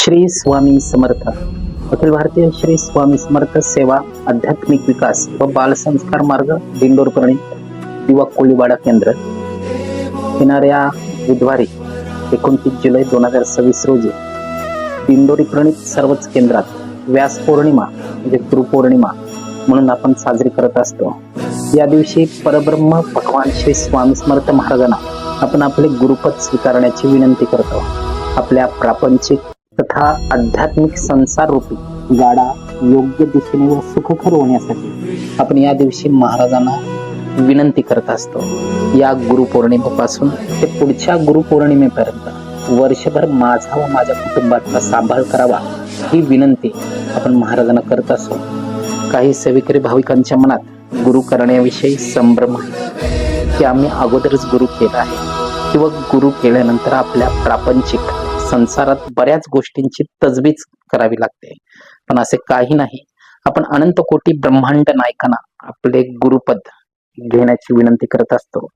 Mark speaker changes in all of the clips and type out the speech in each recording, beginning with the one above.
Speaker 1: श्री स्वामी समर्थ. अखिल भारतीय श्री स्वामी समर्थ सेवा आध्यात्मिक विकास व बाल संस्कार मार्ग दिंडोर प्रणित युवा कोळीवाडा केंद्र येणाऱ्या बुधवारी 29 जुलै 2026 रोजी दिंडोरी प्रणित सर्वच केंद्रात व्यास पौर्णिमा म्हणजे गुरुपौर्णिमा म्हणून आपण साजरी करत असतो. या दिवशी परब्रह्म भगवान श्री स्वामी समर्थ महाराजांना आपण आपले गुरुपद स्वीकारण्याची विनंती करतो. आपल्या प्रापंचिक तथा आध्यात्मिक संसार रूपी गाडा योग्य दिशेने व सुखकर होण्यासाठी आपण या दिवशी महाराजांना विनंती करत असतो. या गुरुपौर्णिमेपासून ते पुढच्या गुरुपौर्णिमेपर्यंत वर्षभर माझा व माझ्या कुटुंबाचा सांभाळ करावा ही विनंती आपण महाराजांना करत असतो. काही सेवेकरी भाविकांच्या मनात गुरु करण्याविषयी संभ्रम आहे की आम्ही अगोदरच गुरु केला आहे किंवा गुरु केल्यानंतर आपल्या प्रापंचिक संसारात बऱ्याच गोष्टींची तजवीज करावी लागते. पण असे काही नाही. आपण अनंत कोटी ब्रह्मांड नायकांना आपले गुरुपद घेण्याची विनंती करत असतो.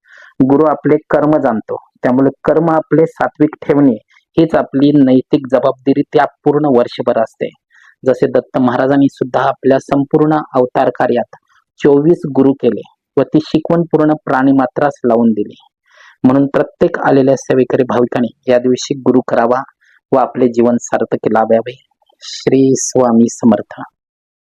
Speaker 1: गुरु आपले कर्म जाणतो, त्यामुळे कर्म आपले सात्विक ठेवणे हीच आपली नैतिक जबाबदारी त्या पूर्ण वर्षभर असते. जसे दत्त महाराजांनी सुद्धा आपल्या संपूर्ण अवतार कार्यात 24 गुरु केले व ती शिकवण पूर्ण प्राणीमात्रास लावून दिली. म्हणून प्रत्येक आलेल्या सेवेकरी भाविकांनी या दिवशी गुरु करावा व आपले जीवन सार्थकी लाभावे. श्री स्वामी समर्थ.